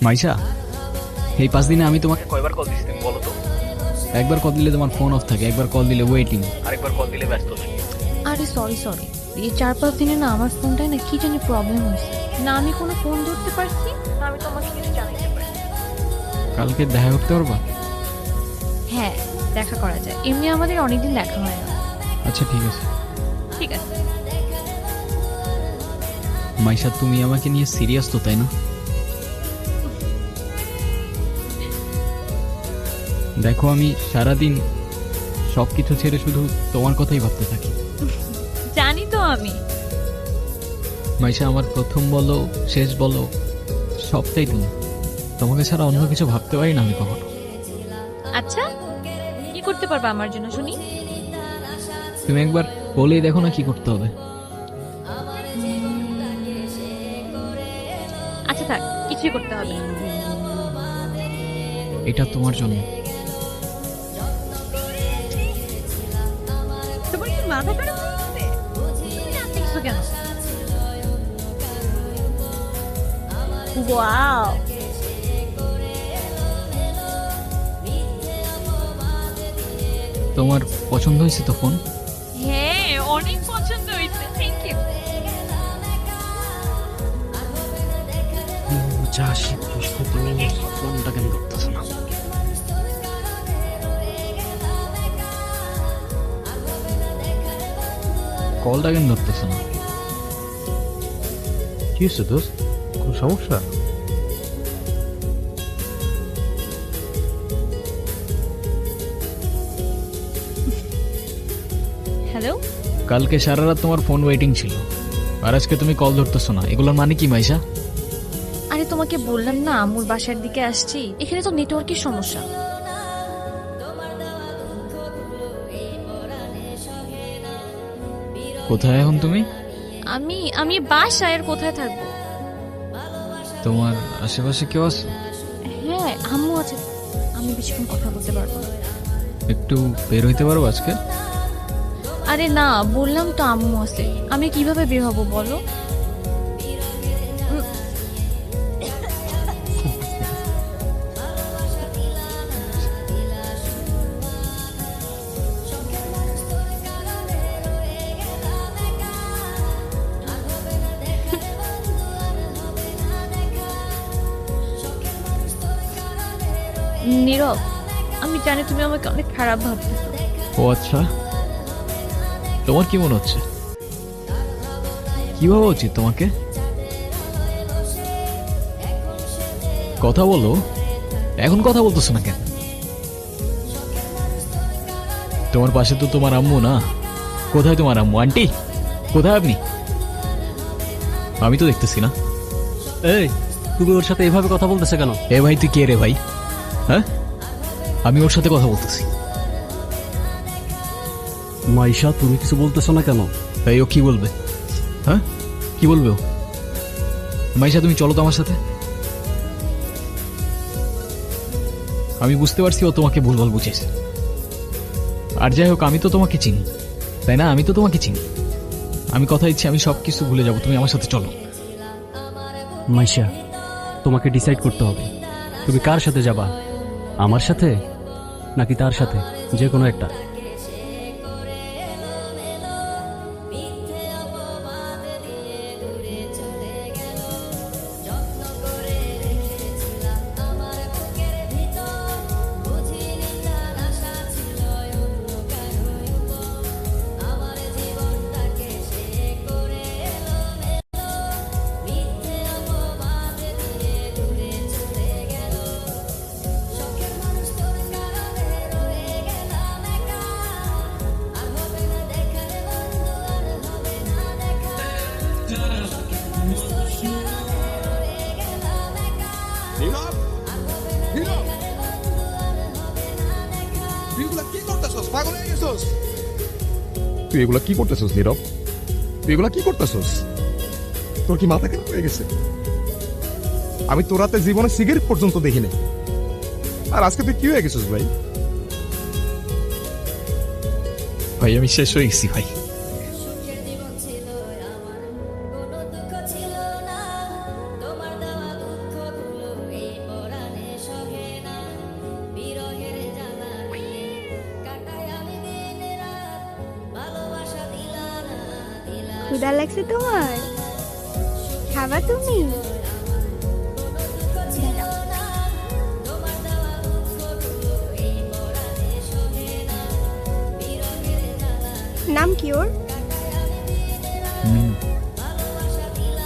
মাইশা, এই 5 দিনে আমি তোমাকে কয়বার কল দিছি তুমি বলো তো? একবার কল দিলে তোমার ফোন অফ থাকে, একবার কল দিলে ওয়েটিং, আরেকবার কল দিলে ব্যস্ত থাকে। আরে সরি, এই 4-5 দিনে না আমার ফোনটায় না কি জানি প্রবলেম হয়েছে। না আমি কোনো ফোন ধরতে পারছি, না আমি তোমাকে কিছু জানাইতে পারছি। কালকে দেখা করতে পারবা? হ্যাঁ, দেখা করা যায়। এমনি আমাদের অনেকদিন দেখা হয় না। আচ্ছা ঠিক আছে। ঠিক আছে। মাইশা, তুমি আমাকে নিয়ে সিরিয়াস তো, তাই না? দেখো, আমি সারাদিন সবকিছু ছেড়ে শুধু তোমার কথাই ভাবতে থাকি। জানি তো আমি। মাইশা, আমার প্রথম বলো শেষ বলো সবটাই তুমি। তোমাকে ছাড়া অন্য কিছু ভাবতে পারি না আমি কখনো। আচ্ছা, কি করতে পারবা আমার জন্য শুনি? তুমি একবার বলেই দেখো না কি করতে হবে। আচ্ছা থাক, কিছুই করতে হবে না। এটা তোমার জন্য। তোমার কি মাথা খারাপ হয়ে গেছে? তুমি জানতে কিছু কেন? ওয়াও, তোমার পছন্দ হয়েছে তো ফোন? হ্যাঁ অনেক পছন্দ হয়েছে, থ্যাংক ইউ। যা শিখছো তুমি, ফোনটা কেন করতেছো না? কলটা কেন ধরতেছো না? কি হচ্ছে দোস্ত, কোন সমস্যা? হ্যালো, কালকে সারা রাত তোমার ফোন ওয়েটিং ছিল, আর আজকে তুমি কল ধরতেছো না, এগুলোর মানে কি মাইশা? আরে তোমাকে বললাম না আম্মুর বাসার দিকে আসছি, এখানে তো নেটওয়ার্কের সমস্যা। কোথায় এখন তুমি? আমি আমি বাসায়, আর কোথায় থাকবো? তোমার আশেপাশে কেউ আছে? হ্যাঁ আম্মু আছে, আমি বেশিক্ষণ কথা বলতে পারবো না। একটু বের হইতে পারো আজকে? আরে না, বললাম তো আম্মু আছে, আমি কিভাবে বের হবো বলো? নীরব, আমি জানি তুমি আমাকে অনেক খারাপ ভাবতেছো। ও আচ্ছা, তোমার কি মনে হচ্ছে? কি ভাবা উচিত তোমাকে? কথা বলো, এখন কথা বলতেছো না কেন? তোমার পাশে তো তোমার আম্মু না? কোথায় তোমার আম্মু? আন্টি কোথায় আপনি? আমি তো দেখতেছি না। এই, তুমি ওর সাথে এভাবে কথা বলতেছে কেন? এ ভাই, তুই কে রে ভাই? হ্যাঁ, আমি ওর সাথে কথা বলতেছি। মাইশা, তুমি কিছু বলতেছো না কেন? এই, ও কি বলবে? হ্যাঁ, কি বলবে ও? মাইশা, তুমি চলো তো আমার সাথে। আমি বুঝতে পারছি ও তোমাকে ভুলভাল বুঝেছে। আর যাই হোক, আমি তো তোমাকে চিনি, তাই না? আমি তো তোমাকে চিনি। আমি কথা দিচ্ছি, আমি সবকিছু ভুলে যাবো, তুমি আমার সাথে চলো। মাইশা, তোমাকে ডিসাইড করতে হবে তুমি কার সাথে যাবা, আমার সাথে নাকি তার সাথে, যে কোনো একটা। নীরব, নীরব, তুই এগুলা কি করতেছস? পাগল হয়ে গেছস? তুই এগুলা কি করতেছস নীরব? তুই এগুলা কি করতেছস? তোর কি মাথা খারাপ হয়ে গেছে? আমি তোর রাতে জীবনে সিগারেট পর্যন্ত দেখিনি, আর আজকে তুই কি হয়ে গেছিস ভাই? ভাই, আমি শেষ হয়ে গেছি ভাই। ক্ষুধা লাগছে তোমার? খাবা তুমি? নাম কি ওর?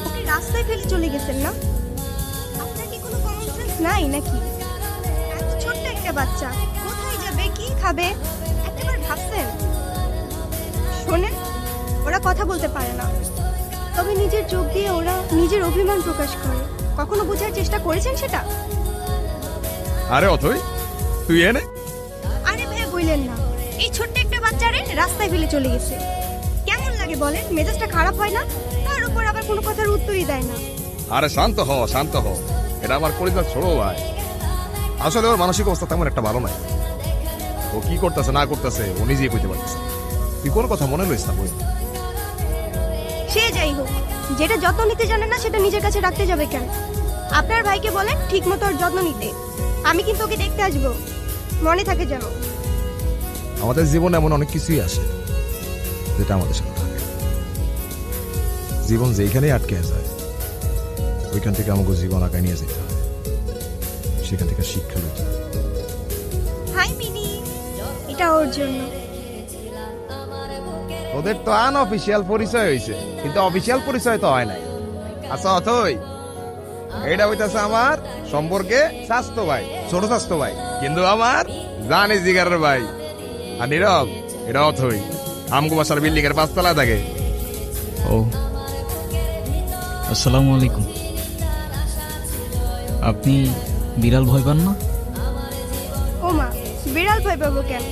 ওকে রাস্তায় ফেলে চলে গেছেন না? আপনার কি কোনো কমন সেন্স নাই নাকি? এত ছোট্ট একটা বাচ্চা কোথায় যাবে, কি খাবে, একবার ভাবছেন? শোনেন, ওরা কথা বলতে পারে না, তবে নিজের চোখ দিয়ে ওরা নিজের অভিমান প্রকাশ করে। কখনো বোঝার চেষ্টা করেছেন সেটা? আরে অথই, তুই এনে আরে ভাই বললেন না, এই ছোট্ট একটা বাচ্চারে রাস্তায় ফেলে চলে গেছে। কেমন লাগে বলেন? মেজাজটা খারাপ হয় না? তার উপর আবার কোনো কথার উত্তরই দেয় না। আরে শান্ত হ, শান্ত হ। এটা আমার পরিবার ছোট ভাই। আসলে ওর মানসিক অবস্থা তেমন একটা ভালো নাই। ও কি করতেছে না করতেছে ও নিজেই কইতে পারতেছে। তুই কোন কথা মনে লইস না বই। সে যাই হোক, যেটা যত্ন নিতে জানে না সেটা নিজের কাছে রাখতে যাবে কেন? আপনার ভাইকে বলেন ঠিক মতো ওর যত্ন নিতে। আমি কিন্তু ওকে দেখতে আসবো, মনে থাকে যেন। আমাদের জীবনে এমন অনেক কিছুই আসে যেটা আমাদের সাথে থাকে। জীবন যেইখানেই আটকে যায় ওইখান থেকে আমাকে জীবন আগায় নিয়ে যেতে হয়, সেখান থেকে শিক্ষা নিতে হয়। হাই মিনি, এটা ওর জন্য। ওদের তো আনঅফিসিয়াল পরিচয় হয়েছে, কিন্তু অফিসিয়াল পরিচয় তো হয় নাই। আচ্ছা অথই, এটা হইতাছে আমার সম্পর্কে স্বাস্থ্য ভাই, ছোট স্বাস্থ্য ভাই, কিন্তু আমার জানি জিগারের ভাই। আর নীরব, এটা অথই আমগো বাসার বিল্ডিং এর 5 তলায় থাকে। ও আসসালামু আলাইকুম। আপনি বিড়াল ভয় পান না? ও মা, বিড়াল ভয় পাবো কেন?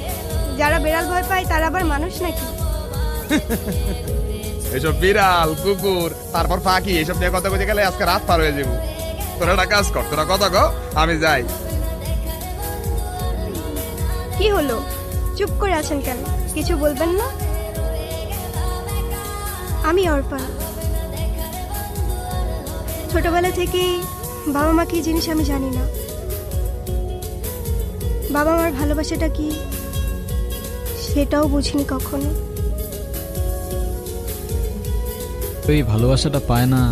যারা বিড়াল ভয় পায় তারা আবার মানুষ নাকি? এসব বিড়াল কুকুর তারপর ফাঁকি এসব নিয়ে কথা কইতে গেলে আজকে রাত পার হয়ে যাবো। তোরা একটা কাজ কর, তোরা কথা কো, আমি যাই। কি হলো, চুপ করে আছেন কেন? কিছু বলবেন না? আমি অর্পণ। ছোটবেলা থেকেই বাবা মা কি জিনিস আমি জানি না। বাবা মার ভালোবাসাটা কি সেটাও বুঝিনি কখনো। এই ভালোবাসাটা পায় না,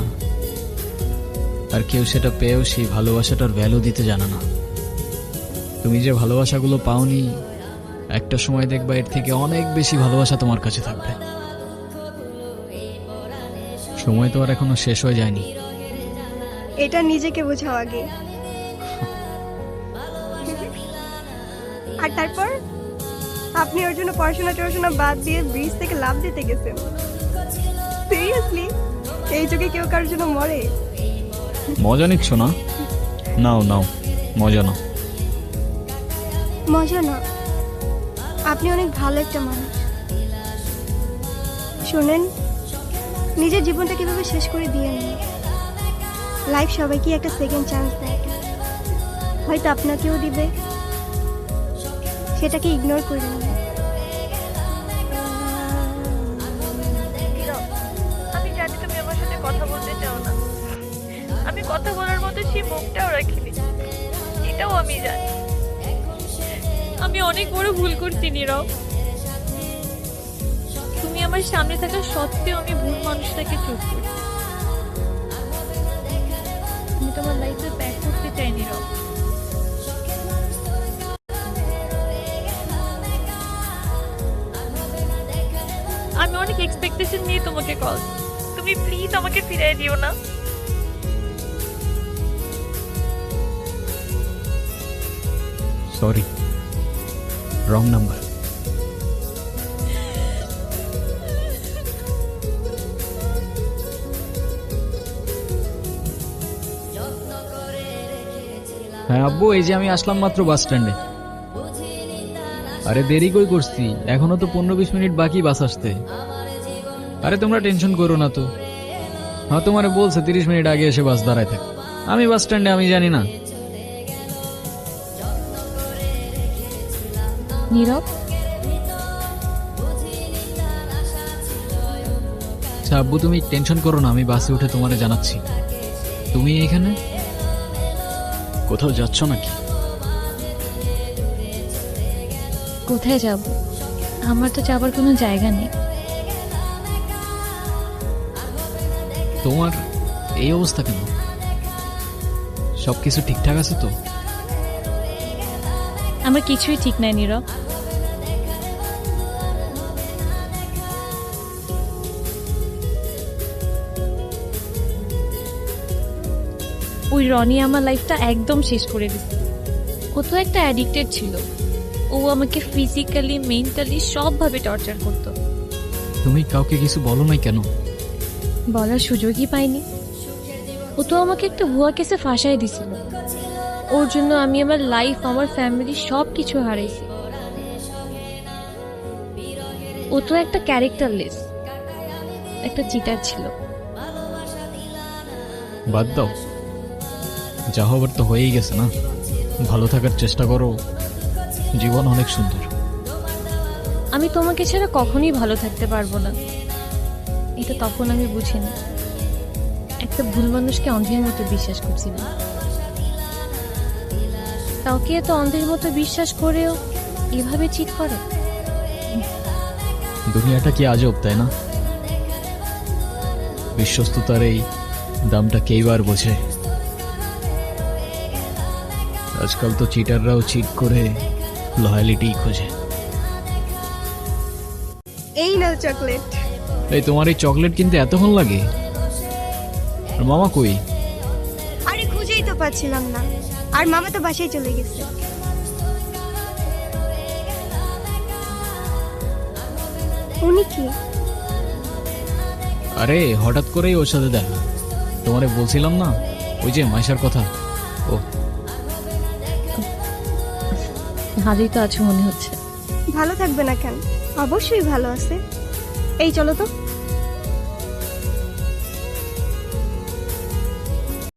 আর কেউ সেটা পেয়েও সেই ভালোবাসাটার ভ্যালু দিতে জানে না। তুমি যে ভালোবাসাগুলো পাওনি, একটা সময় দেখবা এর থেকে অনেক বেশি ভালোবাসা তোমার কাছে থাকবে। সময় তো আর এখনো শেষ হয়ে যায়নি। এটা নিজেকে বোঝাও আগে। আর তারপর আপনি ওর জন্য পড়াশোনা বাদ দিয়ে ব্রিজ থেকে লাফ দিতে গেছেন। সিরিয়াসলি, এই যুগে কেউ কারোর জন্য মরে? মজা নিচ্ছ না? নাও নাও, মজা নাও। মজা না, আপনি অনেক ভালো একটা মানুষ। শোনেন, নিজের জীবনটা কিভাবে শেষ করে দিয়ে নেন। লাইফ সবাইকে একটা সেকেন্ড চান্স দেয়, হয়তো আপনাকেও দিবে, সেটাকে ইগনোর করে নেন। আমি জানি তুমি আমার সাথে কথা বলতে চাও না, আমি কথা বলার মতো সেই মুখটাও রাখিনি, এটাও আমি জানি। আমি অনেক বড় ভুল করছি নীরব। তুমি আমার সামনে থাকা সত্ত্বেও আমি ভুল মানুষটাকে চুপ করি। আমি তোমার লাইফে ব্যাক করতে চাই নীরব। আমি অনেক এক্সপেকটেশন নিয়ে তোমাকে কল। তুমি প্লিজ আমাকে ফিরিয়ে দিও না। Sorry, wrong number. হ্যাঁ আব্বু, এই যে আমি আসলাম মাত্র বাস স্ট্যান্ডে। আরে দেরি কই করছি, এখনো তো 15-20 মিনিট বাকি বাস আসতে। আরে তোমরা টেনশন করো না তো। হ্যাঁ তোমারে বলছে 30 মিনিট আগে এসে বাস দাঁড়ায় থাকে। আমি বাস স্ট্যান্ডে, আমি জানি না। নীরব, আচ্ছা আব্বু তুমি টেনশন করো না, আমি বাসে উঠে তোমারে জানাচ্ছি। তুমি এখানে কোথাও যাচ্ছ নাকি? কোথায় যাব? আমার তো যাবার কোনো জায়গা নেই। তোমার এই অবস্থা কেন? সবকিছু ঠিকঠাক আছে তো? আমার কিছুই ঠিক নাই নীরব। ওই রনি আমার লাইফটা একদম শেষ করে দিচ্ছে। ও তো একটা অ্যাডিক্টেড ছিল। ও আমাকে ফিজিক্যালি মেন্টালি সবভাবে টর্চার করতো। তুমি কাউকে কিছু বলো নাই কেন? বলার সুযোগই পাইনি। ও তো আমাকে একটা ভুয়া কেসে ফাঁসাই দিছিল। ওর জন্য আমি আমার লাইফ, আমার ফ্যামিলি সব কিছু হারাইছি। ও তো একটা ক্যারেক্টারলেস, একটা চিটার ছিল। বাদ দাও, যা হবার তো হয়েই গেছে না। ভালো থাকার চেষ্টা করো, জীবন অনেক সুন্দর। আমি তোমাকে ছাড়া কখনোই ভালো থাকতে পারবো না, এটা তখন আমি বুঝিনি। একটা ভুল মানুষকে অন্ধের মতো বিশ্বাস করছিলাম। কাউকে এত অন্ধের মতো বিশ্বাস করেও এভাবে চিট করে। দুনিয়াটা কি আজব, তাই না? বিশ্বস্ততার এই দামটা কেইবার বোঝে। আজকাল তো চিটাররাও চিট করে লয়ালিটি খোঁজে। এই নাও চকলেট। এই তোমার এই চকলেট কিনতে এতক্ষণ লাগে? আর মামা কই? আরে খুঁজেই তো পাচ্ছিলাম না, আর মামা তো বাসায় চলে গেছে। উনি কি? আরে হঠাৎ করেই ওর সাথে দেখা। তোমারে বলছিলাম না ওই যে মাইশার কথা। ও ভালোই তো আছো মনে হচ্ছে। ভালো থাকবে না কেন? অবশ্যই ভালো আছে। এই চলো তো।